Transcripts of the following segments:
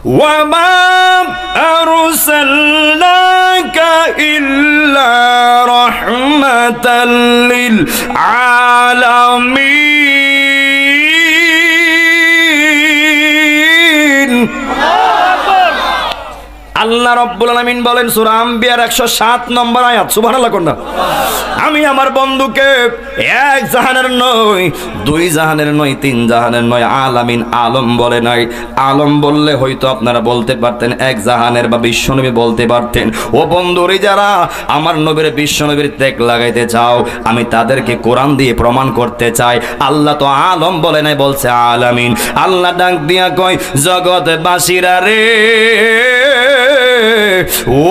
ওয়া মা আরসালনাকা ইল্লা রাহমাতাল লিল আলামিন। আল্লাহ রাব্বুল আলামিন বলেন সূরা আম্বিয়ার 107 নম্বর আয়াত, সুবহানাল্লাহ কোনটা? আমি আমার বন্ধুকে এক জাহানের নয়, দুই জাহানের নয়, তিন জাহানের নয়, আলামিন আলম বলে নাই। আলম বললে হয়তো আপনারা বলতে পারতেন এক জাহানের বা বিশ্বনবী বলতে পারতেন। ও বন্ধুরে, যারা আমার নবীর বিশ্বনবীর ত্যাগ লাগাইতে চাও, আমি তাদেরকে কোরআন দিয়ে প্রমাণ করতে চাই। আল্লাহ তো আলম বলে নাই, বলছে আলামিন। আল্লাহ ডাক দিয়া কয়, জগৎবাসীরা রে, ও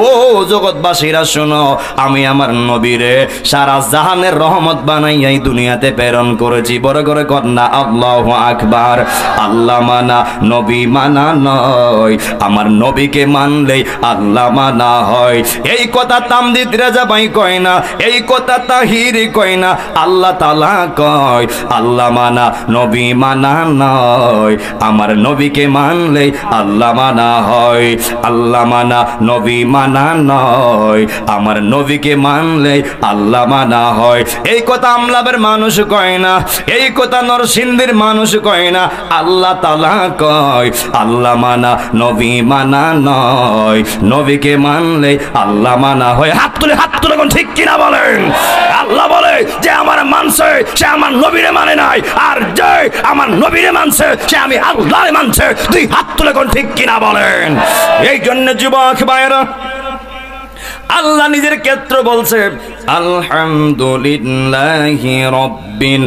জগৎবাসীরা শোনো, আমি আমার নবীরে সারা জাহানের রহমত বানাইয়া এই দুনিয়াতে প্রেরণ করেছি। বড় করে কন্যা আল্লাহু আকবার। আল্লাহ মানা নবী মানা নয়, আমার নবীকে মানলেই আল্লাহ মানা হয়। এই কথা তামজিদ রাজা ভাই কয় না, এই কথা তাহির কয় না, আল্লাহ তাআলা কয় আল্লাহ মানা নবী মানা নয়, আমার নবীকে মানলেই আল্লাহ মানা হয়। আল্লাহ মানা নবী মানা নয়, আমার নবীকে মানলে আল্লাহ মানা হয়। এই কথা আমলাবের মানুষ কয় না, এই কথা নরসিংদীর মানুষ কয় না, আল্লাহ তাআলা কয় আল্লাহ মানা নবী মানা নয়, নবীকে মানলে আল্লাহ মানা হয়। হাত তুলে কোন ঠিক কিনা বলেন? আল্লাহ বলে যে আমার মানছে সে আমার নবীরে মানে নাই, আর যে আমার নবীরে মানছে সে আমি আল্লাহরে মানছে। দুই হাত তুলে কোন ঠিক কিনা বলেন? এই জন্য যুবক ভাইরা, আল্লাহ নিজের ক্ষেত্রে বলছে আলহামদুলিল্লাহি রাব্বিল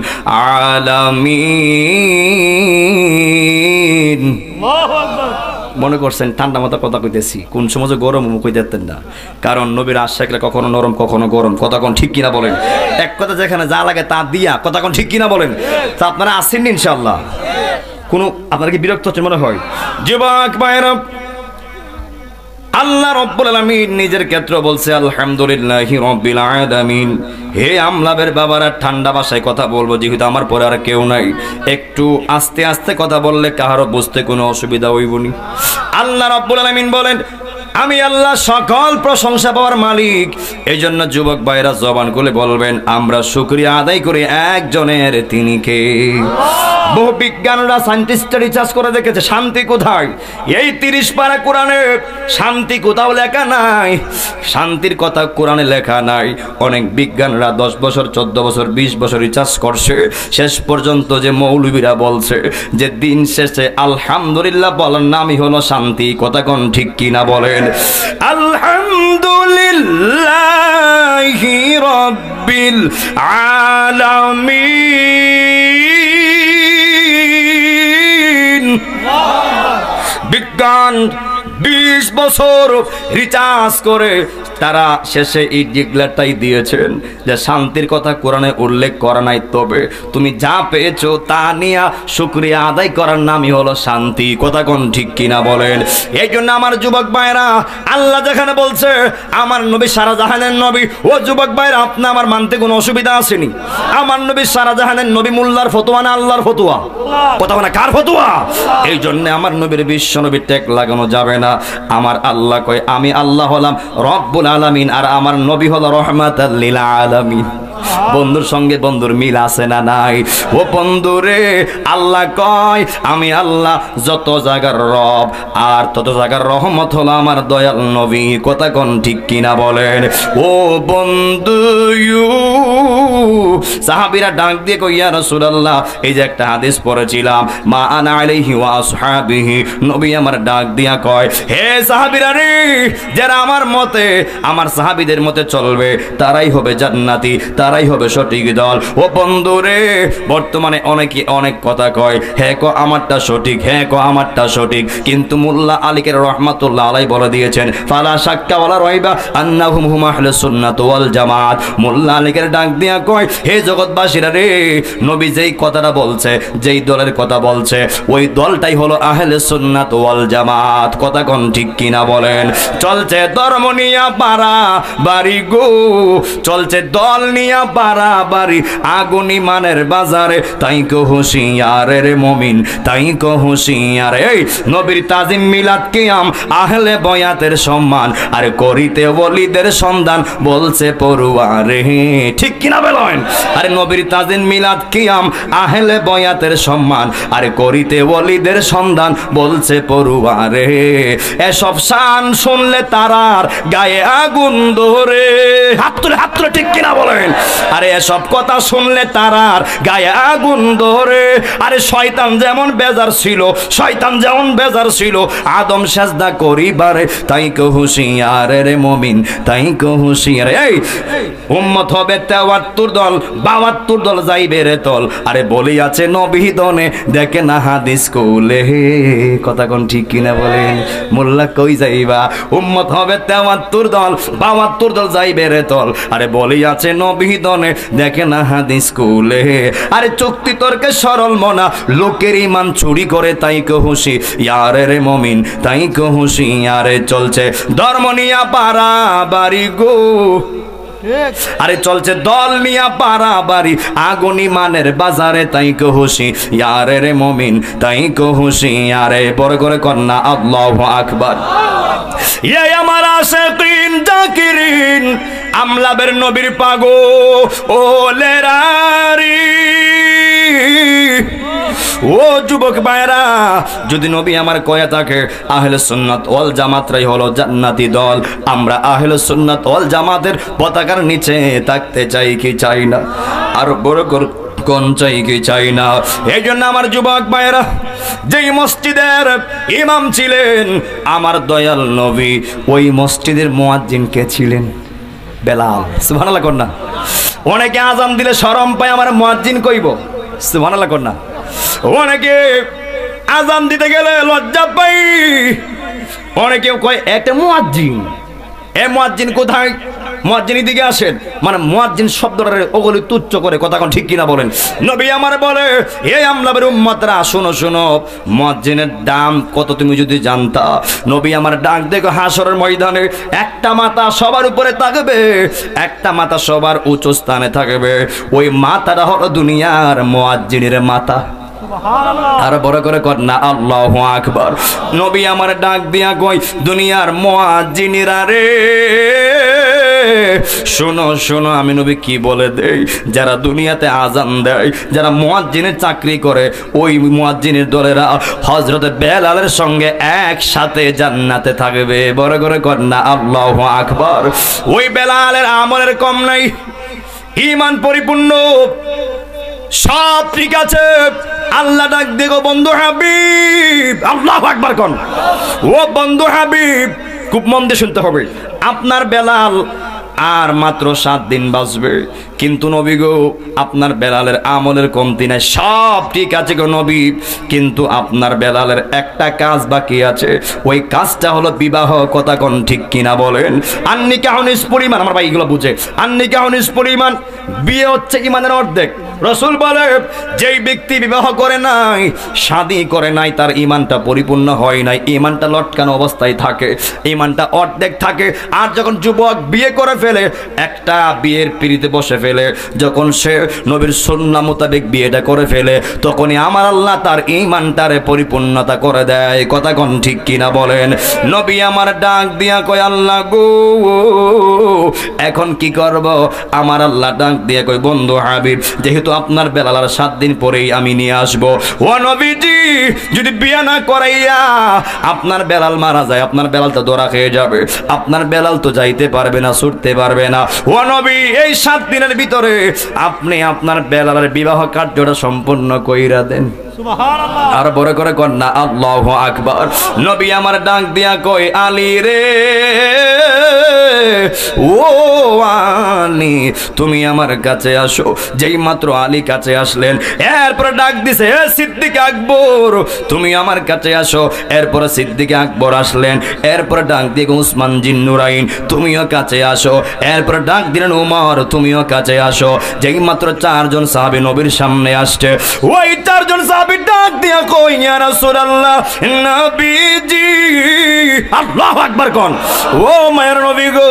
আলামিন। আল্লাহু আকবার। মনে করছেন ঠান্ডা মাথা কথা কইতেছি, কোন সময় গরম কই দিতেন না, কারণ নবীর আশিকরা কখনো নরম কখনো গরম। কথা কোন ঠিক কিনা বলেন? এক কথা যেখানে যা লাগে তা দিয়া, কথা কোন ঠিক কিনা বলেন? তা আপনারা আসেন ইনশাআল্লাহ। কোন আপনারা কি বিরক্ত হচ্ছেন মনে হয়? যুবক ভাইরা, আল্লাহ রাব্বুল আলামিন নিজের ক্ষেত্রে বলছে আলহামদুলিল্লাহি রাব্বিল আলামিন। হে আমলাবের বাবারা, ঠান্ডা ভাষায় কথা বলবো যেহেতু আমার পরে আর কেউ নাই, একটু আস্তে আস্তে কথা বললে কাহারও বুঝতে কোনো অসুবিধা হইব না। আল্লাহ রাব্বুল আলামিন বলেন আমি আল্লাহ সকল প্রশংসা পাওয়ার মালিক। এই জন্য যুবক ভাইরা জবান খুলে বলবেন আমরা শুকরিয়া আদায় করি একজনের, তিনি কে? বহু বিজ্ঞানরা সায়েন্টিস্টরা রিসার্চ করে দেখেছে শান্তি কোথায়। এই 30 পারা কোরআনে শান্তি কোথাও লেখা নাই, শান্তির কথা কোরআনে লেখা নাই। অনেক বিজ্ঞানরা 10 বছর 14 বছর 20 বছর রিসার্চ করছে, শেষ পর্যন্ত যে মৌলবীরা বলছে যে দিন শেষে আলহামদুলিল্লাহ বলার নামই হলো শান্তি। কথা কোন ঠিক কিনা বলেন? আলহামদুলিল্লাহি রাব্বিল আলামিন। বিজ্ঞান 20 বছর রিসার্চ করে তারা শেষে এই ডিক্লেয়ারটাই দিয়েছেন যে শান্তির কথা কোরআনে উল্লেখ করা নাই, তবে তুমি যা পেয়েছো তা নিয়ে শুকরিয়া আদায় করার নামই হলো শান্তি। কথা কোন ঠিক কিনা বলেন? এই জন্য আমার যুবক ভাইরা, আল্লাহ যেখানে বলছে আমার নবী সারা জাহানের নবী, ও যুবক ভাইরা আপনি আমার মানতে কোনো অসুবিধা আসেনি? আমার নবী সারা জাহানের নবী, মোল্লার ফতোয়া না আল্লাহর ফতোয়া? কথা বলে কার ফতোয়া? এই জন্য আমার নবীর বিশ্ব নবীর ট্যাগ লাগানো যাবে না। আমার আল্লাহ কয় আমি আল্লাহ হলাম রব্বুল আলামিন, আর আমার নবী হলো রহমাতাল লিল আলামিন। বন্ধুর সঙ্গে বন্ধুর মিল আছে না নাই? ও বন্ধুরে, আল্লাহ কয় আমি আল্লাহ যত জায়গার রব আর তত জায়গার রহমত হলো আমার দয়াল নবী। কথা কোন ঠিক কিনা বলেন? ও বন্ধু, সাহাবীরা ডাক দিয়ে কই ইয়া রাসূলুল্লাহ, এই যে একটা হাদিস পড়েছিলাম মা আনা আলাইহি ওয়া আসহাবিহি, নবী আমার ডাক দিয়া কয় হে সাহাবীরা রে, যারা আমার মতে আমার সাহাবীদের মতে চলবে তারাই হবে জান্নাতি, তারাই হবে সঠিক দল। ও বন্ধু রে, বর্তমানে অনেকে অনেক কথা কয়, হ্যাঁ কো আমারটা সঠিক, হ্যাঁ কো আমারটা সঠিক, কিন্তু মোল্লা আলীকের রহমাতুল্লাহ আলাইহি বলে দিয়েছেন ফালা শাক্কা ওয়ালা রাইবা আন্নাহুম হুম আহলুস সুন্নাত ওয়াল জামাত। মোল্লা আলীকের ডাক দিয়া কয় হে জগৎবাসীরা রে, নবী যেই কথাটা বলছে, যেই দলের কথা বলছে, ওই দলটাই হলো আহলে সুন্নাত ওয়াল জামাত। কথা কোন ঠিক কিনা বলেন? চলছে ধর্ম নিয়া পারা বাড়ি গো, চলছে দল নিয়া নিয়া বাড়াবাড়ি আগুন ইমানের বাজারে, তাই কো হুঁশিয়ার রে মুমিন, তাই কো হুঁশিয়ার। এই নবীর তাজিম মিলাদ কিয়াম আহলে বয়াতের সম্মান, আর করিতে ওলিদের সন্ধান বলছে পড়ুয়ারে, ঠিক কিনা বলেন? আরে নবীর তাজিম মিলাদ কিয়াম আহলে বয়াতের সম্মান, আর করিতে ওলিদের সন্ধান বলছে পড়ুয়ারে। এসব শান শুনলে তারার গায়ে আগুন ধরে, হাত তুলে ঠিক কিনা বলেন? আরে এসব কথা শুনলে তারার গায়ে আগুন ধরে। আরে শয়তান যেমন বেজার ছিল, শয়তান যেমন বেজার ছিল আদম সেজদা করিবারে, তাই কো হুঁশিয়ার রে মুমিন, তাই কো হুঁশিয়ার। এই উম্মত হবে 73 দল, 72 দল যাইবে রে তল। আরে বলি আছে নবী দনে দেখে না হাদিস কুলে, কথা কোন ঠিক কিনা বলেন? মোল্লা কই যাইবা? উম্মত হবে 73 দল, 72 দল যাইবে রে তল। আরে বলি আছে নবী দনে দেখে না হাদিস কুলে। আরে চুক্তি তর্কে সরল মনা লোকের ইমান চুরি করে, তাই কো হুঁশিয়ার রে মুমিন, তাই কো হুঁশিয়ার। চলছে ধর্ম নিয়া বাড়াবাড়ি গো, আরে চলছে দল নিয়া বাড়াবাড়ি আগুন ইমানের বাজারে, তাই কো হুঁশিয়ার রে মুমিন, তাই কো হুঁশিয়ার। বড় করে কন্যা আল্লাহু আকবার। এই আমার আশিকিন জাকিরিন আমলাবের নবীর পাগো ও লেরারি। ও যুবক ভাইরা, যদি নবী আমার কয়া থাকে আহলে সুন্নাত ওয়াল জামাতরাই হলো জান্নাতি দল, আমরা আহলে সুন্নাত ওয়াল জামাতের পতাকার নিচে থাকতে চাই কি চাই না? আর বড় কোন চাই কি চাই না? এই জন্য আমার যুবক ভাইরা, যেই মসজিদের ইমাম ছিলেন আমার দয়াল নবী, ওই মসজিদের মুয়াজ্জিন কে ছিলেন? বেলাল। সুবহানাল্লাহ কন্যা। অনেকে আজান দিলে শরম পায়, আমার মুয়াজ্জিন কইব। সুবহানাল্লাহ কন্যা। অনেকে আজান দিতে গেলে লজ্জা পাই, অনেকে কয় একটা মুয়াজ্জিন, এ মুয়াজ্জিন কোথায়? মুয়াজ্জিন দিকে আসেন, মানে মুয়াজ্জিন শব্দটারে ওগুলি তুচ্ছ করে, কথা কোন ঠিক কিনা বলেন? নবী আমার বলে, এই আমলাবের উম্মতরা শোনো শোনো, মুয়াজ্জিনের দাম কত তুমি যদি জানতা। নবী আমার ডাক দেখো হাসরের ময়দানে একটা মাথা সবার উপরে থাকবে, একটা মাথা সবার উঁচু স্থানে থাকবে, ওই মাথাটা হলো দুনিয়ার মুয়াজ্জিনের মাথা। আর বড় করে কর না আল্লাহু আকবার। নবী আমার ডাক দিয়া কই, দুনিয়ার মুয়াজ্জিনেরা রে শোনো শোনো, আমি নবী কি বলে দেই, যারা দুনিয়াতে আজান দেয়, যারা মুয়াজ্জিনের চাকরি করে, ওই মুয়াজ্জিনের দলেরা হযরত বেলালের সঙ্গে একসাথে জান্নাতে থাকবে। বড় করে কর না আল্লাহু আকবার। ওই বেলালের আমলের কম নাই, ঈমান পরিপূর্ণ, সব ঠিক আছে। আল্লাহ ডাক দেখো বন্ধু হাবিব, আল্লাহু আকবার কোন। ও বন্ধু হাবিব, খুব মন দিয়ে শুনতে হবে, আপনার বেলাল আর মাত্র 7 দিন বাঁচবে, কিন্তু নবী গো আপনার বেলালের আমলের কমতি নাই, সব ঠিক আছে গো নবী, কিন্তু আপনার বেলালের একটা কাজ বাকি আছে, ওই কাজটা হলো বিবাহ। কথা কোন ঠিক কিনা বলেন? আন্নিকাহুনিস পরিমাণ, আমার ভাই এগুলো বুঝে, আন্নিকাহুনিস পরিমাণ, বিয়ে হচ্ছে ইমানের অর্ধেক। রাসূল বলে, যেই ব্যক্তি বিবাহ করে নাই, শাদী করে নাই, তার ঈমানটা পরিপূর্ণ হয় নাই, ঈমানটা লটকানো অবস্থায় থাকে, ঈমানটা অর্ধেক থাকে। আর যখন যুবক বিয়ে করে ফেলে, একটা বিয়ের পিড়িতে বসে ফেলে, যখন সে নবীর সুন্নাহ মোতাবেক বিয়েটা করে ফেলে, তখনই আমার আল্লাহ তার ঈমানটারে পরিপূর্ণতা করে দেয়। কথা কোন ঠিক কিনা বলেন? নবী আমার ডাক দিয়া কয়, আল্লাহ গো এখন কি করব? আমার আল্লাহ ডাক দিয়া কয়, বন্ধু হাবিব, যেহেতু আপনার বেলাল 7 দিন পরেই আমি নিয়ে আসবো, ও নবীজি যদি বিয়ে না করাইয়া আপনার বেলাল মারা যায়, আপনার বেলাল তো ধরা খেয়ে যাবে, আপনার বেলাল তো যাইতে পারবে না, ছুটতে পারবে না। ও নবী, এই 7 দিনের ভিতরে আপনি আপনার বেলালের বিবাহ কার্যটা সম্পূর্ণ কইরা দেন। সুবহানাল্লাহ। আর বড় করে কর না আল্লাহু আকবার। নবী আমার ডাক দিয়া কই, আলী রে ও আলী, তুমি আমার কাছে আসো। যেই মাত্র আলী কাছে আসলেন, এরপর ডাক দিছে, হে সিদ্দিক আকবর, তুমি আমার কাছে আসো। এরপর সিদ্দিক আকবর আসলেন, এরপর ডাক দিয়ে উসমান জিন্নুরাইন, তুমিও কাছে আসো। এরপর ডাক দিলেন উমর, তুমিও কাছে আসো। যেই মাত্র 4 জন সাহাবী নবীর সামনে আসছে, ওই 4 জন সাহাবী ডাক দিয়া কই, ইয়া রাসূলুল্লাহ, নবীজি আল্লাহু আকবার কোন। ও মায়ের নবী গো,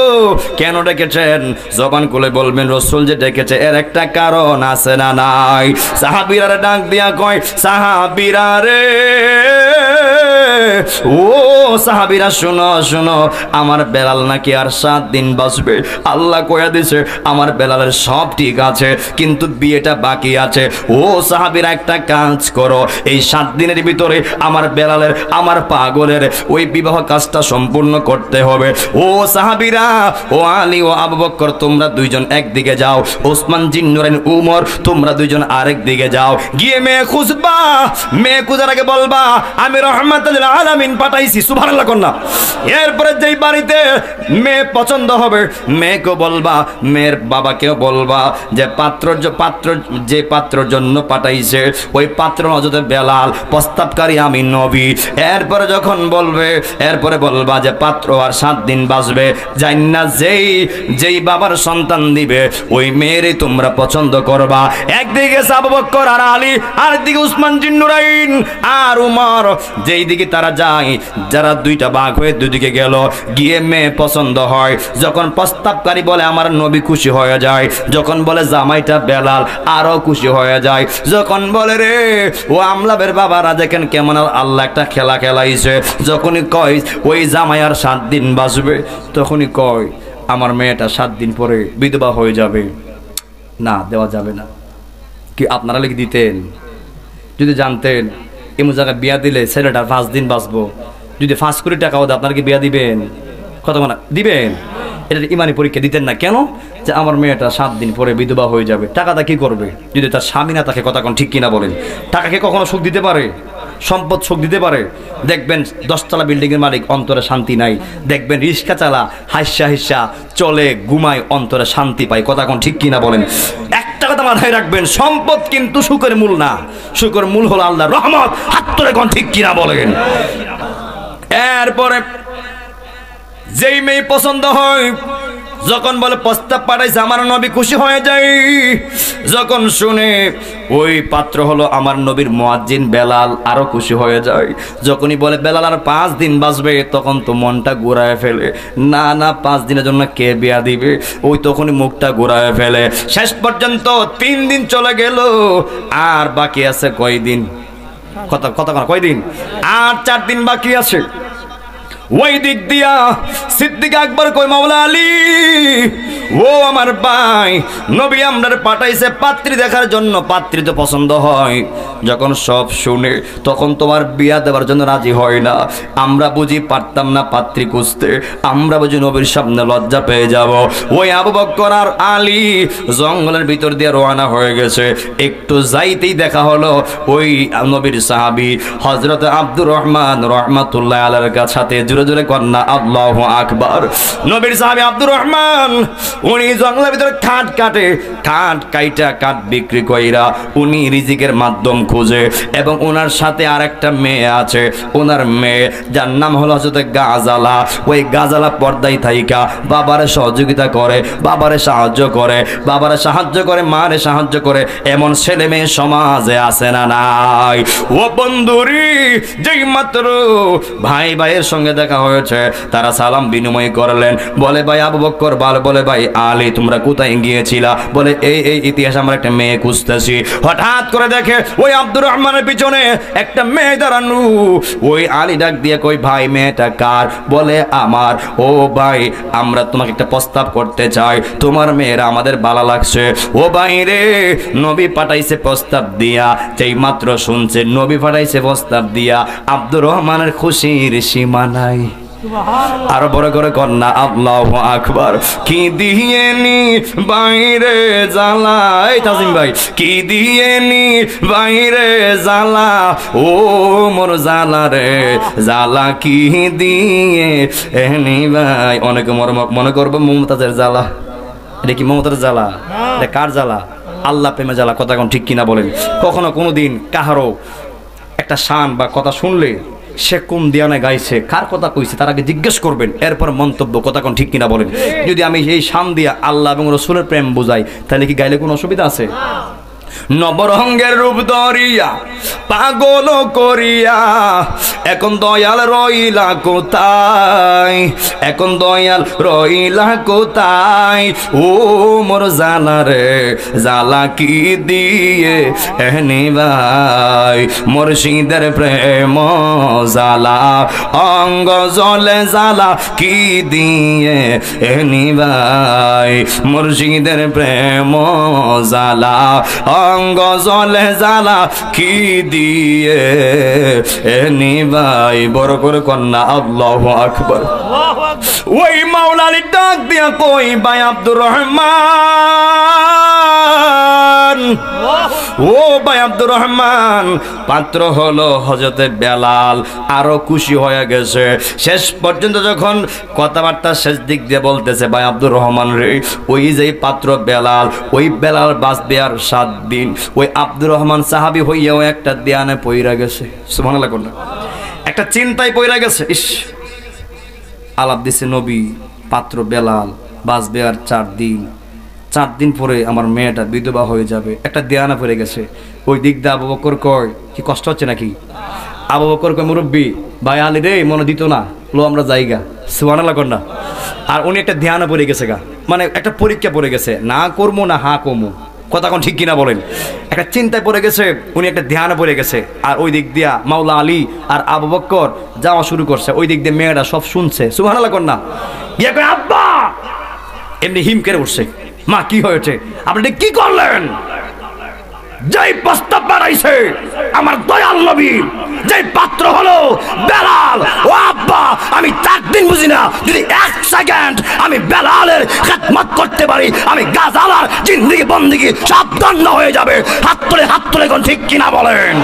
কেন ডেকেছেন? জবান খুলে বলবেন রাসূল যে ডেকেছে এর একটা কারণ আছে না নাই? সাহাবীরা ডাক দিয়া কয়, সাহাবীরা রে, ও সাহাবীরা শোনো শোনো, আমার বেলাল নাকি আর 7 দিন বাঁচবে। আল্লাহ কয়া দিছে আমার বেলালের সব ঠিক আছে, কিন্তু বিয়েটা বাকি আছে। ও সাহাবীরা একটা কাজ করো, এই 7 দিনের ভিতরে আমার বেলালের, আমার পাগলের ওই বিবাহ কাজটা সম্পূর্ণ করতে হবে। ও সাহাবীরা, ও আলী ও আবু বকর, তোমরা দুইজন একদিকে যাও, ওসমান জিন্নুরাইন উমর তোমরা দুইজন আরেক দিকে যাও, গিয়ে মেয়ে খুঁজবা। মেয়ে খুঁজার আগে বলবা আমি রহমাতুল আলামিন পাঠাইছি, সুবহানাল্লাহ কন্যা। এরপরে যেই বাড়িতে মেয়ে পছন্দ হবে মেয়েকে বলবা, মেয়ের বাবাকেও বলবা যে যে পাত্রর জন্য পাঠাইছে ওই পাত্র হযরত বেলাল, প্রস্তাবকারী আমি নবী। এরপরে যখন বলবে, এরপরে বলবা যে পাত্র আর 7 দিন বাঁচবে, জান্না যেই বাবার সন্তান দিবে ওই মেয়েরই তোমরা পছন্দ করবা। একদিকে আবু বকর আর আলী, আরেকদিকে উসমান জিন্নুরাইন আর উমর। যেই দিকে তারা যায়, যারা দুইটা ভাগ হয়ে দুদিকে গেল, গিয়ে মেয়ে পছন্দ হয়। যখন প্রস্তাবকারী বলে আমার নবী, খুশি হয়ে যায়। যখন বলে জামাইটা বেলাল, আরো খুশি হয়ে যায়। যখন বলে রে ও আমলাবের বাবারা দেখেন কেমন আল্লাহ একটা খেলা খেলাইছে, যখনই কয় ওই জামাই আর 7 দিন বাঁচবে, তখনই কয় আমার মেয়েটা 7 দিন পরে বিধবা হয়ে যাবে। না, দেওয়া যাবে না। কি আপনারা লিখে দিতেন? যদি জানতেন এমন জায়গায় বিয়া দিলে ছেলেটা 5 দিন বাঁচবো, যদি 5 কোটি টাকাও দেয়, আপনারা কি বিয়া দিবেন? কত মানে দিবেন? এটা ইমানি পরীক্ষা দিতেন না কেন? যে আমার মেয়েটা 7 দিন পরে বিধবা হয়ে যাবে। টাকাটা কি করবে যদি তার স্বামী না থাকে? কথা কোন ঠিক কিনা বলেন? টাকাকে কখনো সুখ দিতে পারে? সম্পদ সুখ দিতে পারে? দেখবেন 10 তলা বিল্ডিং এর মালিক, অন্তরে শান্তি নাই। দেখবেন রিক্সা চালা, হাইসা হাইসা চলে, ঘুমায়, অন্তরে শান্তি পায়। কথা কোন ঠিক কিনা বলেন? একটা কথা মাথায় রাখবেন, সম্পদ কিন্তু সুখের মূল না, সুখের মূল হলো আল্লাহর রহমত। হাত ধরে কোন ঠিক কিনা বলেন? এরপরে যেই মেয়ে পছন্দ হয়, যখন বলে প্রস্তাব পাঠাইছে আমার নবী, খুশি হয়ে যায়। যখন শুনে ওই পাত্র হলো আমার নবীর মুয়াজ্জিন বেলাল, আরো খুশি হয়ে যায়। যখনই বলে বেলাল আর 5 দিন বাঁচবে, তখন তো মনটা ঘুরায় ফেলে। না না, 5 দিনের জন্য কে বিয়া দিবে? ওই তখনই মুখটা ঘুরায় ফেলে। শেষ পর্যন্ত 3 দিন চলে গেল, আর বাকি আছে কয়দিন? কথা কয়দিন? আর 4 দিন বাকি আছে। ওই দিক দিয়া সিদ্দিক আকবর কই, মাওলা আলী, ও আমার ভাই, নবী আমরার পাঠাইছে পাত্রী দেখার জন্য, পাত্রী তো পছন্দ হয়। যখন সব শুনে তখন তোমার বিয়া দেওয়ার জন্য রাজি হয় না। আমরা বুঝি পারতাম না পাত্রী খুঁজতে, আমরা বুঝি নবীর সামনে লজ্জা পেয়ে যাব। ওই আবু বকর আর আলী জঙ্গলের ভিতর দিয়ে রওনা হয়ে গেছে। একটু যাইতেই দেখা হলো ওই নবীর সাহাবী হযরত আব্দুর রহমান রাহমাতুল্লাহ আলাইহির কাছে। জোরে জোরে কন্যা আল্লাহু আকবার। নবীর সাহাবী আব্দুর রহমান, উনি জঙ্গলের ভিতরে কাঠ কাটে, কাঠ বিক্রি কইরা উনি রিজিকের মাধ্যম খুঁজে। এবং ওনার সাথে আর একটা মেয়ে আছে, ওনার মেয়ে যার নাম হলো হযরত গাজালা। ওই গাজালা পর্দায় থাইকা বাবারে সহযোগিতা করে, বাবারে সাহায্য করে, মারে সাহায্য করে। এমন ছেলে মেয়ে সমাজে আছে না নাই? ও বন্ধুরি, যেই মাত্র ভাই ভাইয়ের সঙ্গে দেখা হয়েছে, তারা সালাম বিনিময় করলেন। বলে ভাই আবু বকর, বলে ভাই আলী, তোমরা কোথায় গিয়েছিলা? বলে এই ইতিহাস আমরা একটা মেয়ে খুঁজতেছি। হঠাৎ করে দেখে ওই আব্দুর রহমানের পিছনে একটা মেয়ে দাঁড়ানো। ওই আলী ডাক দিয়ে কই, ভাই মেয়েটা কার? বলে আমার। ও ভাই, আমরা তোমাকে একটা প্রস্তাব করতে চাই, তোমার মেয়েরা আমাদের ভালো লাগছে। ও ভাই রে, নবী পাঠাইছে প্রস্তাব দিয়া। যেই মাত্র শুনছে নবী পাঠাইছে প্রস্তাব দিয়া, আব্দুর রহমানের খুশির সীমা নাই। আরো বড় করে কন্যা আল্লাহু আকবার। কি দিয়ে নি বাইরে জ্বালা, এই তাজিম ভাই, কি দিয়ে নি বাইরে জ্বালা, ও মোর জ্বালা রে জ্বালা, কি দিয়ে এনি ভাই। অনেকে মনে করবো মমতাজের জ্বালা। এটা কি মমতাজের জ্বালা? এটা কার জ্বালা? আল্লাহ প্রেমে জ্বালা। কথা কোন ঠিক কিনা বলেন? কখনো কোনোদিন কাহারও একটা শান বা কথা শুনলে সে কোন দিয়ানে গাইছে, কার কথা কইছে, তার আগে জিজ্ঞেস করবেন, এরপর মন্তব্য। কথা কোন ঠিক কিনা বলেন? যদি আমি এই শান দিয়া আল্লাহ এবং রসুলের প্রেম বুঝাই, তাহলে কি গাইলে কোনো অসুবিধা আছে? নবরঙ্গের রূপ ধরিয়া পাগল করিয়া এখন দয়াল রইলা কোথায়, এখন দয়াল রইলা কোথায়, ও মোর জালা রে জালা কি দিয়ে এহনি ভাই, মুর্শিদের প্রেম জালা অঙ্গ জলে জালা কি দিয়ে এহনি ভাই, মুর্শিদের প্রেম জালা অঙ্গ জলে জালা কি দিয়ে এহনি ভাই। বড় করে কন্যা আল্লাহু আকবার। ওই মাওলালি ডাক দিয়া কই ভাই আব্দুর রহমান, ও ভাই আব্দুর রহমান, পাত্র হলো হযরতে বেলাল। আরো খুশি হয়ে গেছে। শেষ পর্যন্ত যখন কথাবার্তা শেষ দিক দিয়ে বলতেছে, ভাই আব্দুর রহমান রে, ওই যে পাত্র বেলাল, ওই বেলাল বাঁচবে আর 7 দিন। ওই আব্দুর রহমান সাহাবী হইয়াও একটা ধ্যানে পইরা গেছে। সুবহানাল্লাহ কোন একটা চিন্তায় পইরা গেছে। ইস, আলাপ দিছে নবী, পাত্র বেলাল বাঁচবে আর 4 দিন। 4 দিন পরে আমার মেয়েটা বিধবা হয়ে যাবে। একটা দেয়ানা পড়ে গেছে। ওই দিক দিয়ে আবু বকর কয়, কি কষ্ট হচ্ছে নাকি? আবু বকর কয়, মুরব্বী ভাই আলী রে, মনে দিত না, লো আমরা যাইগা। সুবহানাল্লাহ কন্যা। আর উনি একটা ধ্যানে পড়ে গেছে গা, মানে একটা পরীক্ষা পড়ে গেছে, না করবো না হা কমু, কথা কোন ঠিক কিনা বলেন? একটা চিন্তায় পড়ে গেছে, উনি একটা ধ্যানে পড়ে গেছে। আর ওই দিক দিয়া মাওলা আলী আর আবু বকর যাওয়া শুরু করছে। ওই দিক দিয়ে মেয়েরা সব শুনছে। সুবহানাল্লাহ কন্যা। ইয়া কয়, আব্বা, এমনি হিম করে উঠছে। মা কি হয়েছে? আপনি কি করলেন? যেই প্রস্তাব বাড়াইছে আমার দয়াল নবী, যেই পাত্র হলো বেলাল, ও আব্বা, আমি 4 দিন বুঝি না, যদি 1 সেকেন্ড আমি বেলালের খেদমত করতে পারি, আমি গাজালার জিন্দেগি বন্দেগি সব ধন্য হয়ে যাবে। হাত তুলে কোন ঠিক কিনা বলেন?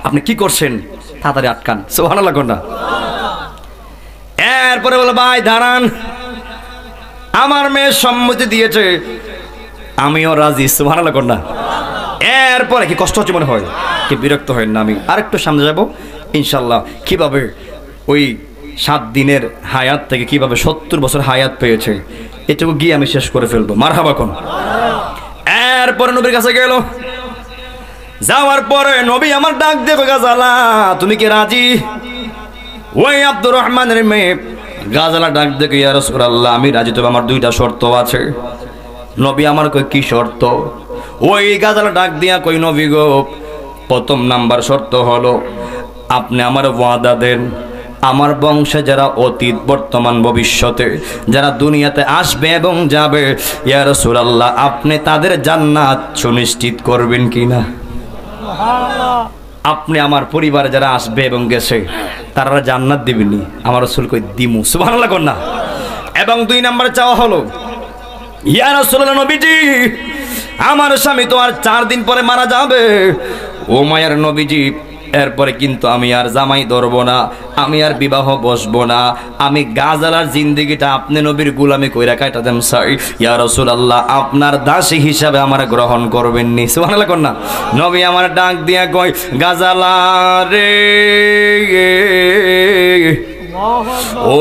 আপনি কি করছেন? তাড়াতাড়ি আটকান। সুবহানাল্লাহ কন্যা। এরপরে বলে, ভাই দাঁড়ান, আমার মেয়ে সম্মতি দিয়েছে, আমিও রাজি। সুবহানাল্লাহ কন্যা। এরপরে কি কষ্ট হচ্ছে মনে হয়? কি বিরক্ত হয় না? আমি আরেকটু সামনে যাব ইনশাল্লাহ, কিভাবে ওই 7 দিনের হায়াত থেকে কিভাবে 70 বছর হায়াত পেয়েছে, এটুকু গিয়ে আমি শেষ করে ফেলবো। মারহাবা কোন। এরপরে নবীর কাছে গেল। যাওয়ার পরে নবী আমার ডাক দেবে, গাজালা তুমি কি রাজি? ওই আব্দুর রহমানের মেয়ে গাজালা ডাক দেখে, ইয়া রাসূলুল্লাহ, আমি রাজি, তবে আমার 2টা শর্ত আছে। নবী আমার কই, কি শর্ত? ওই গাজালা ডাক দিয়া কই, নবী গো, প্রথম নাম্বার শর্ত হলো আপনি আমার ওয়াদা দেন, আমার বংশে যারা অতীত বর্তমান ভবিষ্যতে যারা দুনিয়াতে আসবে এবং যাবে, ইয়া রাসূলুল্লাহ, আপনি তাদের জান্নাত সুনিশ্চিত করবেন কিনা? আপনি আমার পরিবারে যারা আসবে এবং গেছে তারা জান্নাত দিবেনি? আমার রাসূল কই, দিমু। সুবহানাল্লাহ কন্যা। এবং 2 নাম্বার চাওয়া হলো, ইয়া রাসূলুল্লাহ নবীজি, আমার স্বামী তো আর 4 দিন পরে মারা যাবে। ও মায়ার নবীজি, এরপরে কিন্তু আমি আর জামাই ধরবো না, আমি আর বিবাহ বসবো না, আমি গাজালার জিন্দেগিটা আপনি নবীর গোলামি কইরা কাটা দেন চাই। ইয়া রাসূলুল্লাহ, আপনার দাসী হিসাবে আমার গ্রহণ করবেন নি? সুবহানাল্লাহ কন্যা। নবী আমার ডাক দিয়া কই, গাজালা রে, ও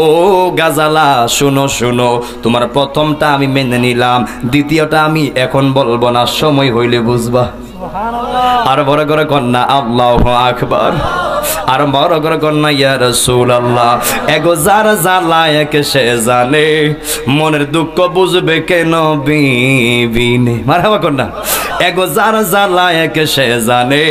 গাজালা, শুনো শুনো, তোমার প্রথমটা আমি মেনে নিলাম, দ্বিতীয়টা আমি এখন বলবো না, সময় হইলে বুঝবা। আর বড় করে কন্যা আল্লাহু আকবার। আর বড় করে কন্যা, ইয়া রাসূলুল্লাহ, এগো যার জ্বালা একে সে জানে, মনের দুঃখ বুঝবে কেন বিবিনে? মারহাবা কন্যা। এগো যার জ্বালা একে সে জানে,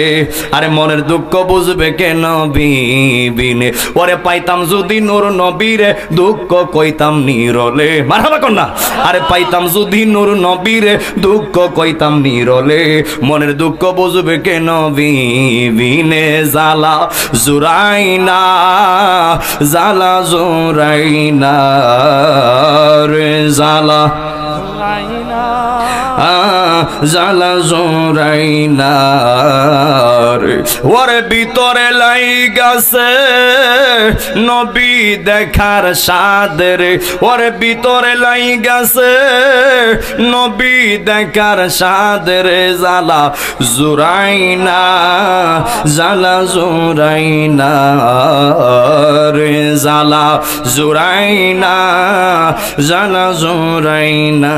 আরে মনের দুঃখ বুঝবে কেন বিবিনে? ওরে পাইতাম যদি নূর নবীরে, দুঃখ কইতাম নিরলে। মারহাবা কন্যা। আরে পাইতাম যদি নূর নবীরে, দুঃখ কইতাম নিরলে, মনের দুঃখ বুঝবে কেন বিবিনে? জ্বালা জুরাইনা, জ্বালা জুরাইনা রে, জ্বালা জ্বালা জুরাইনা রে। ওরে ভিতরে লাইগাছে নবী দেখার স্বাদ রে, ওরে ভিতরে লাইগাছে নবী দেখার স্বাদ রে, জ্বালা জুরাইনা, জ্বালা জুরাইনা রে, জালা জুরাইনা জালা জুরাইনা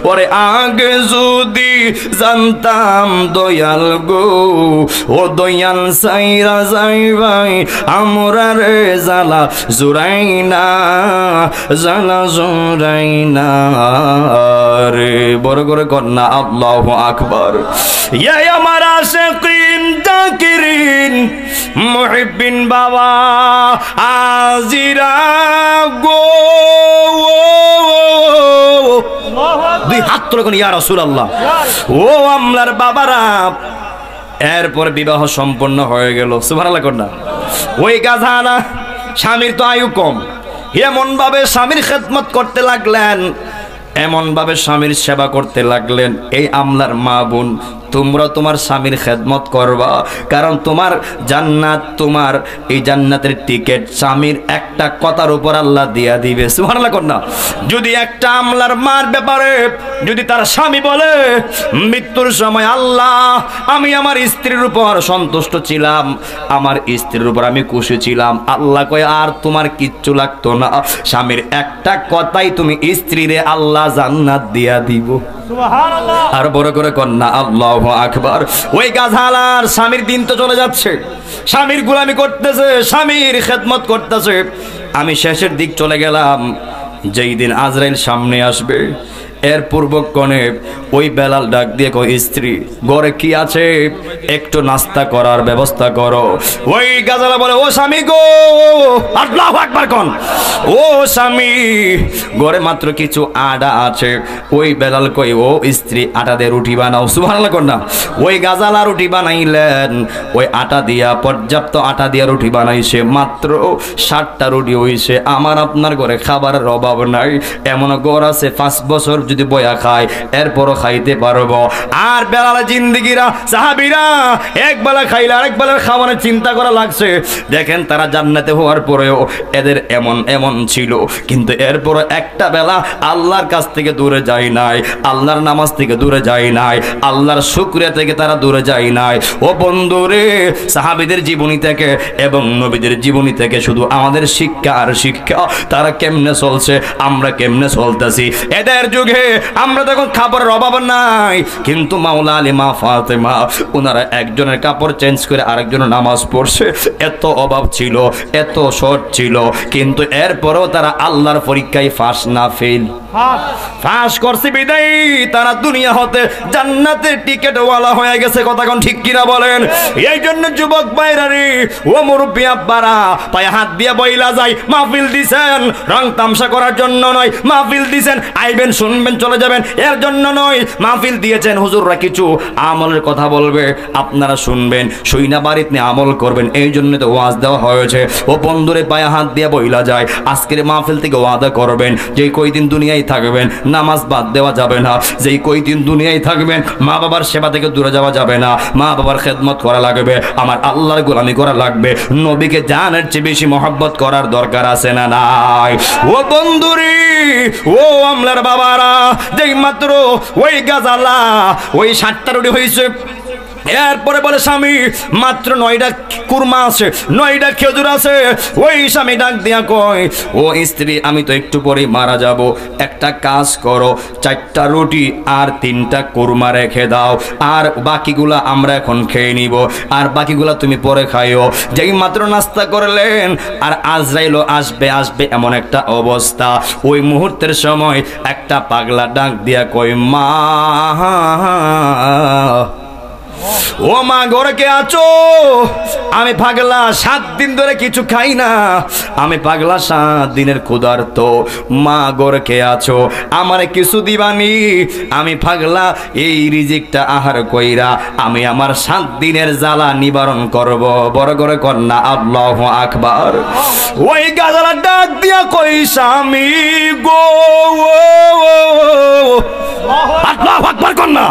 ওরে আগে যদি জানতাম দয়াল গো ও দয়াল সাইরা যাইবাই আমরা রে জালা জুরাইনা জালা জুরাইনা রে বড় করে কন্যা আল্লাহু আকবার ইয়া আমার আশিকিন জাকিরিন মুহিব্বিন বাবা আজিরা গো দুই হাত তুলে কোন ইয়া রাসূলুল্লাহ ও আমলার বাবারা এরপর বিবাহ সম্পন্ন হয়ে গেল সুবহানাল্লাহ কন্যা ওই গাধানা স্বামীর তো আয়ু কম এমন ভাবে স্বামীর খেদমত করতে লাগলেন এমন ভাবে স্বামীর সেবা করতে লাগলেন এই আমলার মা বোন তোমরা তোমার স্বামীর খেদমত করবা কারণ তোমার জান্নাত তোমার এই জান্নাতের টিকিট স্বামীর একটা কথার উপর আল্লাহ দিয়া দিবে সুবহানাল্লাহ কন্যা যদি একটা আমলার মার ব্যাপারে যদি তার স্বামী বলে মৃত্যুর সময় আল্লাহ আমি আমার স্ত্রীর উপর সন্তুষ্ট ছিলাম আমার স্ত্রীর উপর আমি খুশি ছিলাম আল্লাহ কয় আর তোমার কিচ্ছু লাগতো না স্বামীর একটা কথাই তুমি স্ত্রীরে আল্লাহ জান্নাত দিয়া দিব সুবহানাল্লাহ আর বড় করে কন্যা আল্লাহু আকবার ওই গাধালার স্বামীর দিন তো চলে যাচ্ছে স্বামীর গোলামি করতেছে স্বামীর খেদমত করতেছে আমি শেষের দিক চলে গেলাম যেই দিন আজরাইল সামনে আসবে এর পূর্বক্ষণে ওই বেলাল ডাক দিয়ে কই স্ত্রী ঘরে কি আছে একটু নাস্তা করার ব্যবস্থা করো ওই গাজালা বলে ও স্বামী গো আল্লাহু আকবার কোন ও স্বামী ঘরে মাত্র কিছু আটা আছে ওই বেলাল কই ও স্ত্রী আটা দিয়ে রুটি বানাও সুবহানাল্লাহ কোন না ওই গাজালা রুটি বানাইলেন ওই আটা দিয়া পর্যাপ্ত আটা দিয়া রুটি বানাইছে মাত্র 60টা রুটি হইছে আমার আপনার ঘরে খাবারের অভাব নাই এমন ঘর আছে 5 বছর যদি বয়া খায় এরপরও খাইতে পারবো আর বেলাল জিন্দেগিরা সাহাবীরা এক বেলা খাইলে আরেক বেলার খাবারের চিন্তা করা লাগছে দেখেন তারা জান্নাতে হওয়ার পরেও এদের এমন ছিল কিন্তু এরপরও একটা বেলা আল্লাহর কাছ থেকে দূরে যায় নাই আল্লাহর নামাজ থেকে দূরে যায় নাই আল্লাহর শুকরিয়া থেকে তারা দূরে যায় নাই ও বন্ধুরে সাহাবীদের জীবনী থেকে এবং নবীদের জীবনী থেকে শুধু আমাদের শিক্ষা আর শিক্ষা তারা কেমনে চলছে আমরা কেমনে চলতেছি এদের যুগে আমরা তখন খাবারের অভাব নাই কিন্তু মাওলা আলী মা ফাতেমা ওনারা একজনের কাপড় চেঞ্জ করে আরেকজনের নামাজ পড়ছে এত অভাব ছিল এত শর্ট ছিল কিন্তু এরপরেও তারা আল্লাহর পরীক্ষায় ফাঁস না ফেল ফাঁস করছে বিদায় তারা দুনিয়া হতে জান্নাতের টিকিট ওয়ালা হয়ে গেছে কথা কোন ঠিক কিনা বলেন এই জন্য যুবক ভাইরা রে ও মুরব্বি আব্বারা পায়ে হাত দিয়ে বইলা যায় মাহফিল দিছেন রং তামসা করার জন্য নয় মাহফিল দিছেন আইবেন শুনবেন চলে যাবেন এর জন্য নয় মাহফিল দিয়েছেন হুজুররা কিছু আমলের কথা বলবে আপনারা শুনবেন শুইনা বাড়িতে আমল করবেন এই জন্য তো ওয়াজ দেওয়া হয়েছে ও বন্ধুরে পায়ে হাত দিয়ে বইলা যায় আজকের মাহফিল থেকে ওয়াদা করবেন যে কয়দিন দুনিয়ায় থাকবেন নামাজ বাদ দেওয়া যাবে না যেই কয়দিন দুনিয়ায় থাকবেন মা বাবার সেবা থেকে দূরে যাওয়া যাবে না মা বাবার খেদমত করা লাগবে আমার আল্লাহর গোলামি করা লাগবে নবীকে জানের চেয়ে বেশি মহব্বত করার দরকার আছে না নাই ও বন্ধুরে ও আমলার বাবারা যেই মাত্র ওই গাজালা ওই 60টা রুটি হয়েছে এরপরে বলে স্বামী মাত্র 9টা কুরমা আছে 9টা খেজুর আছে ওই স্বামী ডাক দিয়া কয় ও স্ত্রী আমি তো একটু পরে মারা যাব একটা কাজ করো 4টা রুটি আর 3টা কুরমা রেখে দাও আর বাকিগুলা আমরা এখন খেয়ে নিব আর বাকিগুলা তুমি পরে খাইও যেই মাত্র নাস্তা করলেন আর আজরাইলও আসবে এমন একটা অবস্থা ওই মুহূর্তের সময় একটা পাগলা ডাক দিয়া কয় মা ও মা ঘরে কে আছো আমি পাগলা 7 দিন ধরে কিছু খাই না আমি পাগলা 7 দিনের ক্ষুধার্ত মা ঘরে কে আছো আমারে কিছু দিবানি আমি পাগলা এই রিজিকটা আহার কইরা আমি আমার 7 দিনের জ্বালা নিবারণ করব বড় করে কন্যা আল্লাহু আকবার ওই গাজালা ডাক দিয়া কই স্বামী গো আল্লাহু আকবার কন্যা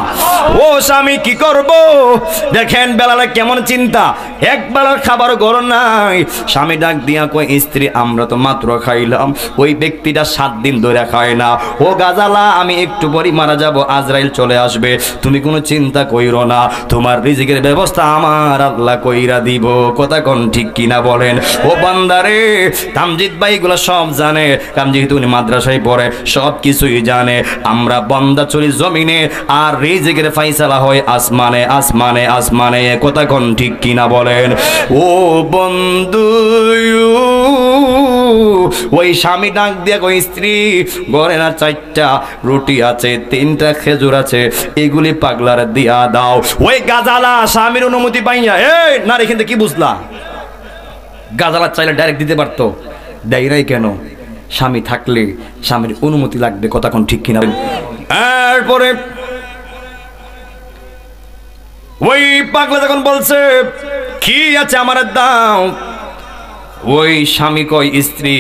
ও স্বামী কি করব দেখেন বেলালে কেমন চিন্তা, এক বেলার খাবার গরম নাই। স্বামী ডাক দিয়া কয়, স্ত্রী আমরা তো মাত্র খাইলাম, ওই ব্যক্তিটা 7 দিন ধরে খায় না। ও গাজালা, আমি একটু পরই মারা যাব, আজরাইল চলে আসবে, তুমি কোনো চিন্তা কইরো না, তোমার রিজিকের ব্যবস্থা আমার আল্লাহ কইরা দিব। কথা কোন ঠিক কিনা বলেন? ও বান্দারে, তামজিদ ভাই এগুলো সব জানে, কারণ যেহেতু উনি মাদ্রাসায় পড়ে সব কিছুই জানে। আমরা বান্দা চলি জমিনে, আর রিজিকের ফাইসালা হয় আসমানে আসমানে আসমানে। কথা কোন ঠিক কিনা বলেন? ও বন্ধু, ওই স্বামী ডাক দিয়া কই, স্ত্রী ঘরে না 4টা রুটি আছে, 3টা খেজুর আছে, এগুলি পাগলার দিয়া দাও। ওই গাজালা স্বামীর অনুমতি পাইয়া, এই নারী কিন্তু কি বুঝলা, গাজালা চাইলে ডাইরেক্ট দিতে পারতো, দেয় নাই কেন? স্বামী থাকলে স্বামীর অনুমতি লাগবে। কথা কোন ঠিক কিনা? এরপরে ওই পাগলা যখন বলছে কি আছে আমার দাও, ওই স্বামী কয়, স্ত্রী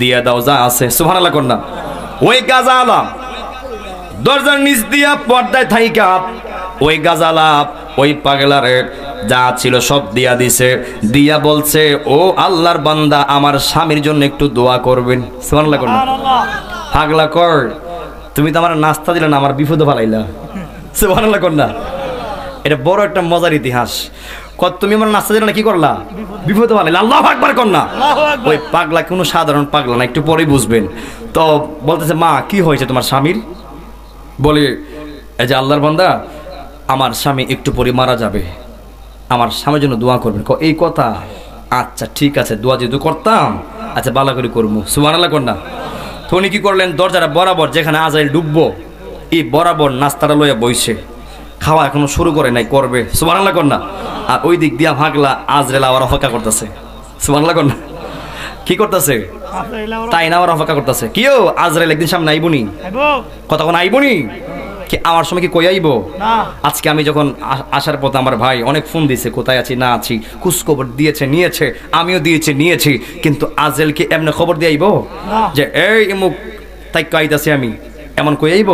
দিয়া দাও যা আছে। সুবহানাল্লাহ কন্যা। ওই গাজালা দরজার নিচ দিয়া পর্দায় থাইকা ওই গাজালা ওই পাগলারে যা ছিল সব দিয়া দিছে, দিয়া বলছে, ও আল্লাহর বান্দা, আমার স্বামীর জন্য একটু দোয়া করবেন। সুবহানাল্লাহ কন্যা। পাগলা কর, তুমি তো আমার নাস্তা দিলে না, আমার বিপদে ফালাইলা। সুবহানাল্লাহ কন্যা। এটা বড় একটা মজার ইতিহাস। তুমি আমার নাস্তা দিলে না, কি করলা? বিপদে ফালাইলা। আল্লাহু আকবার কন্যা। ওই পাগলা কোনো সাধারণ পাগলা না, একটু পরেই বুঝবেন। তো বলতেছে, মা কি হয়েছে তোমার স্বামীর? বলে, এই যে আল্লাহর বান্দা, আমার স্বামী একটু পরে মারা যাবে, আমার স্বামীর জন্য দোয়া করবেন। এই কথা, আচ্ছা ঠিক আছে, দোয়া যেহেতু করতাম, আচ্ছা বালা করে করবো। সুবহানাল্লাহ কন্যা। তো উনি কি করলেন, দরজাটা বরাবর যেখানে আজাইল ডুববো এই বরাবর নাস্তাটা লইয়া বইছে, খাওয়া এখনো শুরু করে নাই, করবে। সুবহানাল্লাহ কন্যা। আর ওই দিক দিয়া ভাগলা আজরাইল আবার অপেক্ষা করতেছে। সুবহানাল্লাহ কন্যা। কি করতেছে? তাই না, আবার অপেক্ষা করতেছে। কিও আজরাইল একদিন সামনে আইবনি, কতক্ষণ আইবনি, কি আমার সময় কি কই আইব? আজকে আমি যখন আসার পথে আমার ভাই অনেক ফোন দিয়েছে, কোথায় আছি না আছি, খোঁজখবর দিয়েছে, নিয়েছে, আমিও দিয়েছি নিয়েছি, কিন্তু আজরাইল কি এমনি খবর দিয়ে আইব যে এই মুখ তাই কাইতাছি আমি, এমন কই আইব?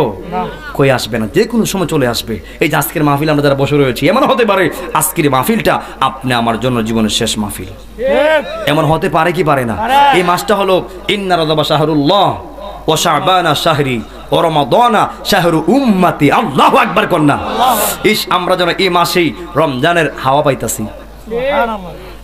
কই আসবে না, যে কোনো সময় চলে আসবে। এই যে আজকের মাহফিল আমরা যারা বসে রয়েছি, এমন হতে পারে আজকের মাহফিলটা আপনি আমার জন্য জীবনের শেষ মাহফিল। এমন হতে পারে কি পারে না? এই মাসটা হলো ইন্না রাজাবা শাহরুল্লাহ ও শাবানা শাহরি ও রমাদানা শাহরু উম্মতি। আল্লাহু আকবার কন্যা। ইস, আমরা যেন এই মাসেই রমজানের হাওয়া পাইতাছি।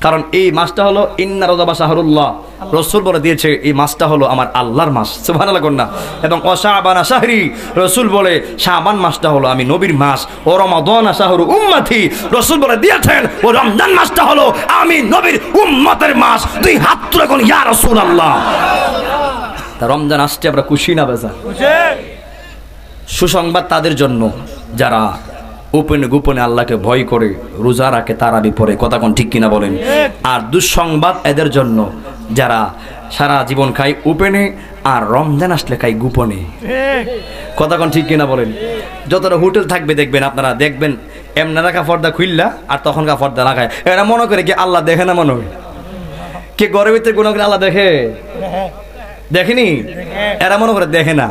কারণ এই মাসটা হলো ইন্না রাজাবা শাহরুল্লাহ, রাসূল বলে দিয়েছে এই মাসটা হলো আমার আল্লাহর মাস। সুবহানাল্লাহ কন্যা। এবং ও শাবানা শাহরি, রাসূল বলে শাবান মাসটা হলো আমি নবীর মাস। ও রমাদানা শাহরু উম্মতি, রাসূল বলে দিয়েছেন ও রমজান মাসটা হলো আমি নবীর উম্মতের মাস। দুই হাত তুলে কোন ইয়া রাসূলুল্লাহ। রমজান আসছে, আমরা খুশি না বেজা? সুসংবাদ তাদের জন্য যারা গোপনে গোপনে আল্লাহকে ভয় করে রোজা রাখে, তারাবি পড়ে। কথা কোন ঠিক কিনা বলেন? আর দুঃসংবাদ এদের জন্য যারা সারা জীবন খায় ওপেনে, আর রমজান আসলে খায় গোপনে। কথা কোন ঠিক কিনা বলেন? যতটা হোটেল থাকবে দেখবেন, আপনারা দেখবেন এমনি রাখা পর্দা খুললা আর তখনকার পর্দা রাখায়, এরা মনে করে কি আল্লাহ দেখে না? মনে হয় কে ঘরের ভিতরে কোনো আল্লাহ দেখে? দেখেনি? এরা মনে করে দেখে না।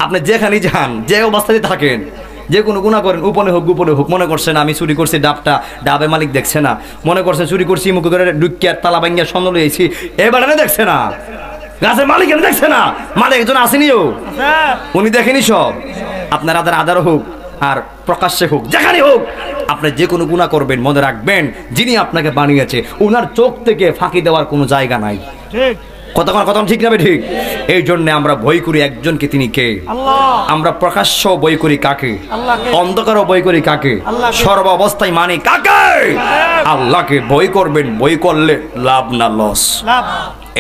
আপনি যেখানে যান, যে অবস্থায় থাকেন, যে কোনো গুনাহ করেন, উপনে হোক গোপনে হোক, মনে করছেন আমি চুরি করছি, ডাবে মালিক দেখছে না, মনে করছে চুরি করছি, মুখ করে ডুকিয়ার তালা ভাঙ্গিয়া স্বর্ণ লইছি, এবারে দেখছে না, গাছের মালিক দেখছে না, মালিক একজন আসেনিও, উনি দেখেনি সব। আপনার আদার হোক আর প্রকাশ্যে হোক, যেখানে হোক, আপনি যে কোনো গুনাহ করবেন, মনে রাখবেন যিনি আপনাকে বানিয়েছে ওনার চোখ থেকে ফাঁকি দেওয়ার কোনো জায়গা নাই। ঠিক কথা ঠিক না? ঠিক। এই জন্য আমরা ভয় করি একজনকে, তিনি কে? আমরা প্রকাশ্য ভয় করি কাকে? অন্ধকারও ভয় করি কাকে? সর্ব অবস্থায় মানি কাকে? আল্লাহকে ভয় করবেন। ভয় করলে লাভ না লস।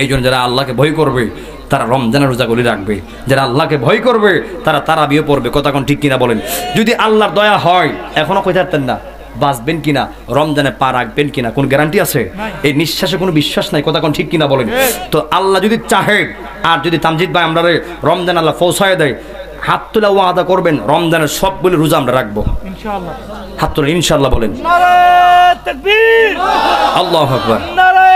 এই জন্য যারা আল্লাহকে ভয় করবে তারা রমজানের রোজাগুলি রাখবে, যারা আল্লাহকে ভয় করবে তারা তারাবিও পড়বে। কথা কোন ঠিক কিনা বলেন? যদি আল্লাহর দয়া হয়, এখনো কই থাকতেন না, বাঁচবেন কিনা, রমজানে পা রাখবেন কিনা, কোন গ্যারান্টি আছে? এই নিঃশ্বাসে কোনো বিশ্বাস নাই। কথা কোন ঠিক কিনা বলেন? তো আল্লাহ যদি চাহে, আর যদি তামজিদ ভাই আমরা রমজান আল্লাহ পৌঁছায় দেয়, হাত তুলে ওয়াদা করবেন রমজানের সবগুলো রোজা আমরা রাখবো ইনশাআল্লাহ। হাত তুলে ইনশাআল্লাহ বলেন। নারে তাকবীর, আল্লাহু আকবার, নারে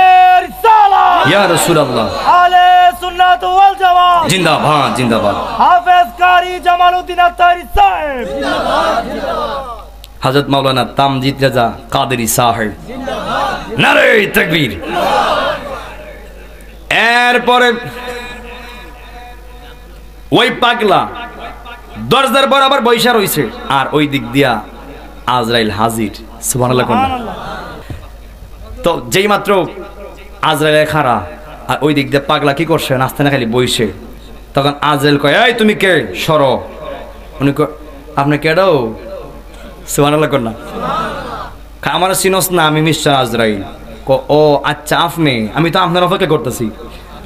রিসালাত, ইয়া রাসূলুল্লাহ, আলে সুন্নাত ওয়াল জামাত জিন্দাবাদ, জিন্দাবাদ। হাফেজ কারি জামালউদ্দিন আত্তারি সাহেব জিন্দাবাদ, জিন্দাবাদ। হযরত মাওলানা তামজিদ রাজা কাদেরী সাহেব, নারে তাকবীর। এরপরে ওই পাগলা দরজার বরাবর বৈশা রইছে, আর ওই দিক দিয়া আজরাইল হাজির। সুবহানাল্লাহ। তো যেই মাত্র আজরাইল খাড়া আর ওই দিক দিয়ে পাগলা কি করছে, নাস্তা না খালি বইছে, তখন আজরাইল কয়, এই তুমি কে, সরো। উনি কয়, আপনি কেডো? সুবহানাল্লাহ কন্যা। আমার চিনস না, আমি মিস্টার আজরাইল। ও আচ্ছা আপনি, আমি তো আপনার অপেক্ষা করতেছি।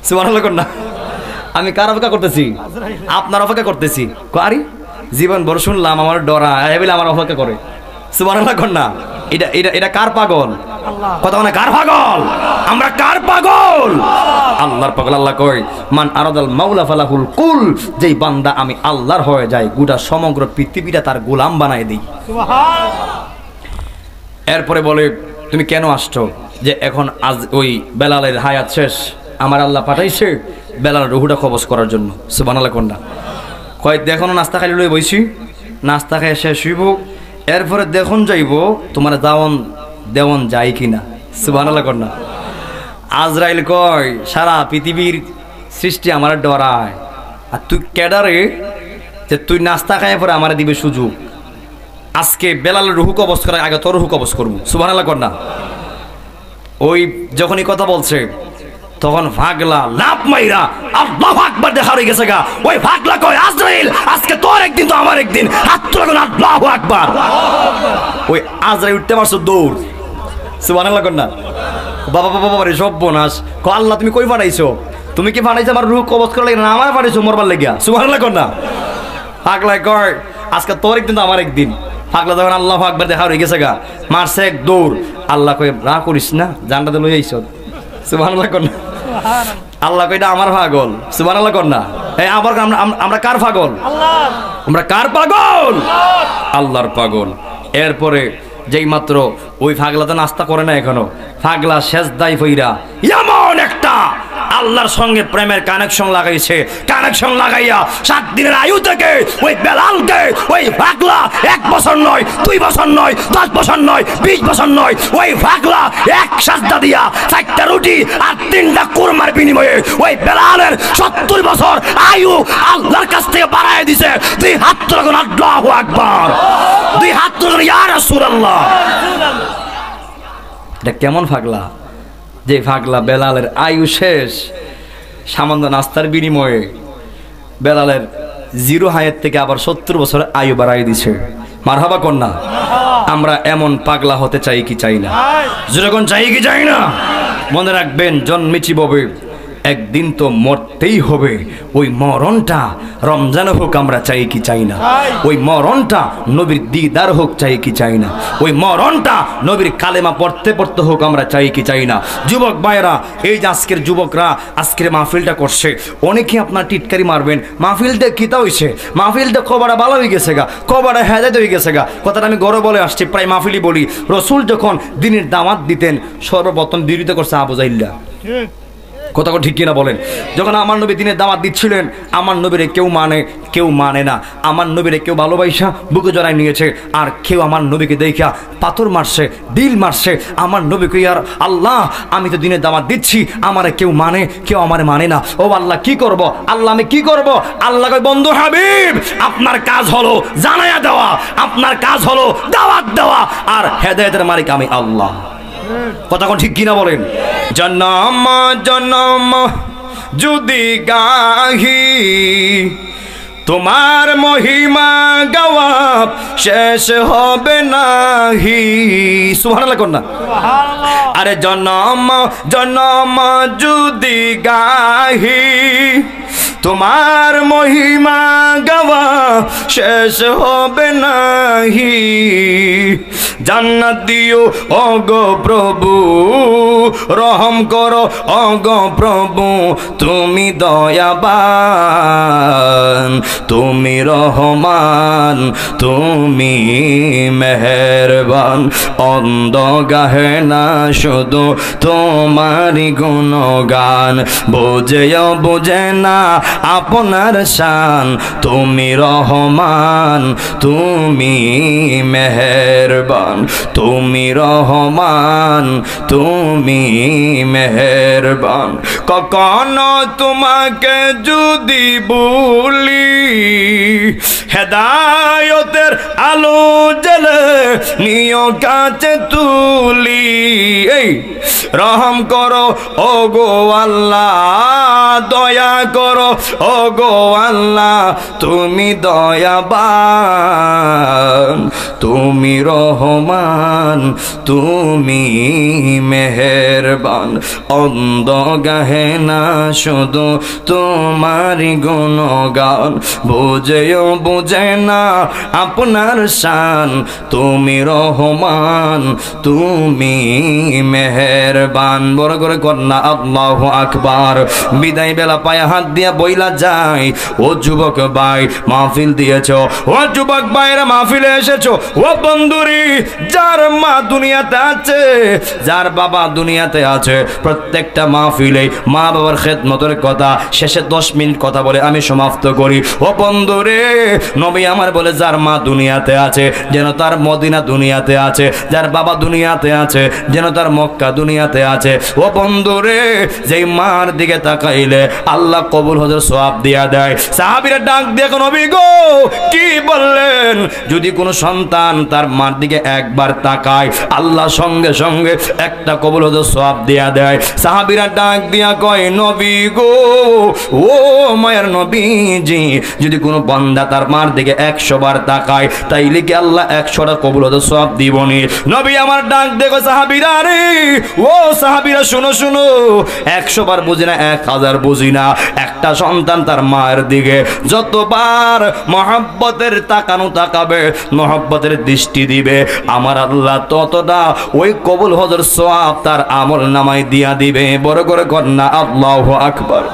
সুবহানাল্লাহ কন্যা। আমি কার অপেক্ষা করতেছি? আপনার অপেক্ষা করতেছি। আরে জীবন ভর শুনলাম আমার ডরা বলে আমার অপেক্ষা করে। সুবহানাল্লাহ কন্যা। এটা এটা এটা কার পাগল? কথা মানে কার পাগল? আমরা কার পাগল? আল্লাহর পাগল। আল্লাহ কয়, মান আরাদাল মাওলা ফালাহুল কুল, যেই বান্দা আমি আল্লাহর হয়ে যায়, গোটা সমগ্র পৃথিবীটা তার গোলাম বানায় দেই। সুবহানাল্লাহ। এরপরে বলে, তুমি কেন আসছো? যে এখন আজ ওই বেলালের হায়াত শেষ, আমার আল্লাহ পাঠাইছে বেলালের রুহুটা কবজ করার জন্য। সুবহানাল্লাহ কন্যা। কয় দেখুন নাস্তা খাইলে লই বইছি, নাস্তা খাই শেষ হইব, এরপরে দেখুন যাইব তোমার দেওয়ান যায় কিনা। সুবহানাল্লাহ কন্যা। আজরাইল কয়, সারা পৃথিবীর সৃষ্টি আমার ডরায়, আর তুই কেডারে যে তুই নাস্তা খাই পরে আমার দিবে সুযোগ? আজকে বেলালের রুহু কবজ করার আগে তোর রুহু কবজ করবো। সুবহানাল্লাহ কন্যা। ওই যখনই কথা বলছে তখন ভাগলা লাভ মাইরা আল্লাহু আকবার দেখা হয়ে গেছে গা। ওই ভাগলা কয়, আজরাইল আজকে তোর একদিন তো আমার একদিন, হাত তুলে আল্লাহু আকবার। ওই আজরাইল উঠতে পারছো দৌড়। সুবহানাল্লাহ কন্যা। বাবা বাবা বাবা রে সব বোনাস। আল্লাহ তুমি কই পাঠাইছো? তুমি কি পাঠাইছো আমার রুহ কবজ করার লাগে না আমার পাঠাইছো মরবার লাগিয়া? সুবহানাল্লাহ কন্যা। ভাগলা কয়, আজকে তোর একদিন তো আমার একদিন। পাগলা যখন আল্লাহু আকবার দেখা হয়ে গেছে গা, মারছে এক দৌড়। আল্লাহ কই, রা করিস না, জানটাতে লই আইছ। সুবহানাল্লাহ কন্যা। আল্লাহ কই, এটা আমার পাগল। সুবহানাল্লাহ কন্যা। এই আবার আমরা কার পাগল? আল্লাহর। আমরা কার পাগল? আল্লাহর পাগল। এরপরে যেই মাত্র ওই পাগলা তো নাস্তা করে না এখনো, পাগলা সেজদায় পইরা এমন একটা আল্লাহর সঙ্গে প্রেমের কানেকশন লাগাইছে। কানেকশন লাগাইয়া 7 দিনের আয়ু থেকে ওই বেলালকে ওই পাগলা 1 বছর নয়, 2 বছর নয়, 10 বছর নয়, 20 বছর নয়, ওই পাগলা এক সাজদা দিয়া 4টা রুটি আর 3টা কুরমার বিনিময়ে ওই বেলালের 70 বছর আয়ু আল্লাহর কাছ থেকে বাড়ায় দিছে। 2 হাত তুলে আল্লাহু আকবার, 2 হাত তুলে ইয়া রাসূলুল্লাহ। এটা কেমন পাগলা? যে পাগলা বেলালের আয়ু শেষ, সামান্য নাস্তার বিনিময়ে বেলালের 0 হায়াত থেকে আবার 70 বছর আয়ু বাড়াই দিছে। মারহাবা কন্যা। আমরা এমন পাগলা হতে চাই কি চাই না? যেরকম চাই কি চাই না? মনে রাখবেন, জন্মেছি ববে, একদিন তো মরতেই হবে। ওই মরণটা রমজান হোক আমরা চাই কি চাই না? ওই মরণটা নবীর দিদার হোক চাই কি চাই না? ওই মরণটা নবীর কালেমা পড়তে পড়তে হোক আমরা চাই কি চাই না? যুবক ভাইরা, এই যে আজকের যুবকরা আজকের মাহফিলটা করছে, অনেকে আপনার টিটকারি মারবেন, মাহফিলটা কিতা হইছে, মাহফিলটা কবাটা ভালো হয়ে গেছে গা, কবাটা হেদায়েত হয়ে গেছে গা। কথাটা আমি গৌরব বলে আসছি, প্রায় মাহফিলই বলি। রসুল যখন দিনের দাওয়াত দিতেন, সর্বপ্রথম বিরোধিতা করছে আবু জাহিল্লা। কথা ঠিক কিনা বলেন? যখন আমার নবী দিনের দাওয়াত দিচ্ছিলেন, আমার নবীরে কেউ মানে না। আমার নবীরে কেউ ভালোবাসা বুকে জড়ায় নিয়েছে, আর কেউ আমার নবীকে দেখা পাথর মারছে, দিল মারছে। আমার নবীকে, আর আল্লাহ আমি তো দিনের দাওয়াত দিচ্ছি, আমারে কেউ মানে, কেউ আমারে মানে না। ও আল্লাহ কি করব? আল্লাহ আমি কি করব? আল্লাহ কয়, বন্ধু হাবিব আপনার কাজ হলো জানায়া দেওয়া, আপনার কাজ হলো দাওয়াত দেওয়া, আর হেদায়েতের মালিক আমি আল্লাহ। কথা কোন ঠিক কিনা বলেন? জনম জনম যদি গাহি তোমার মহিমা গাওয়া শেষ হবে নাহি। সুবহানাল্লাহ কন্যা। আরে জনম জনম যদি গাহি তোমার মহিমা গাওয়া শেষ হবে নাহি। জান্নাত দিও ওগো প্রভু, রহম করো ওগো প্রভু, তুমি দয়াবান, তুমি রহমান, তুমি মেহেরবান। অন্ধ গাহে না শুধু তোমারি গুণগান, বোঝেও বোঝে না আপনার শান, তুমি রহমান, তুমি মেহেরবান, তুমি রহমান, তুমি মেহেরবান। কখনো তোমাকে যদি ভুলি, হেদায়তের আলো জ্বলে নিয় কাছে তুলি। এই রহম করো ও গো আল্লাহ, দয়া করো ও গো আল্লাহ, তুমি দয়াবান, তুমি রহমান, তুমি মেহেরবান। অন্ধ গাহে না শুধু তোমারি গুণগান, বুঝেও বুঝে না আপনার শান, তুমি রহমান, তুমি মেহেরবান। বড় করে কন্যা আল্লাহু আকবার। বিদায় বেলা পায়ে হাত দিয়া বইলা যায়, ও যুবক ভাই মাহফিল দিয়েছ, ও যুবক ভাইরা মাহফিলে এসেছো, ও বন্ধুরি, যার মা দুনিয়াতে আছে, যার বাবা দুনিয়াতে আছে, প্রত্যেকটা মাহফিলে মা বাবার খেদমতের কথা শেষে 10 মিনিট কথা বলে আমি সমাপ্ত করি। ও বন্ধুরে, নবী আমার বলে যার মা দুনিয়াতে আছে যেন তার মদিনা দুনিয়াতে আছে, যার বাবা দুনিয়াতে আছে যেন তার মক্কা দুনিয়াতে আছে। ও বন্ধুরে, যেই মার দিকে তাকাইলে আল্লাহ কবুল হজর সওয়াব দিয়া দেয়। সাহাবীরা ডাক দিয়ে নবী গো কি বললেন? যদি কোনো সন্তান তার মার দিকে একবার তাকায় আল্লাহ সঙ্গে সঙ্গে একটা কবুল হজর সওয়াব দিয়া দেয়। সাহাবীরা ডাক দিয়া কয় নবী গো, ও মায়ের নবীজি, যদি কোনো বান্দা তার মার দিকে 100 বার তাকায় তাইলে কি আল্লাহ 100টা কবুল হজর সওয়াব দিবনি? নবী আমার ডাক দেখো সাহাবীরা, রে ও সাহাবীরা শুনো শুনো, 100 বার বুঝি না, 1000 বুঝি না, একটা সন্তান তার মায়ের দিকে যতবার মহব্বতের তাকানো তাকাবে, মহব্বতের দৃষ্টি দিবে, আমার আল্লাহ ততটা ওই কবুল হজর সওয়াব তার আমল নামায় দিয়া দিবে। বড় করে কন্যা আল্লাহু আকবার।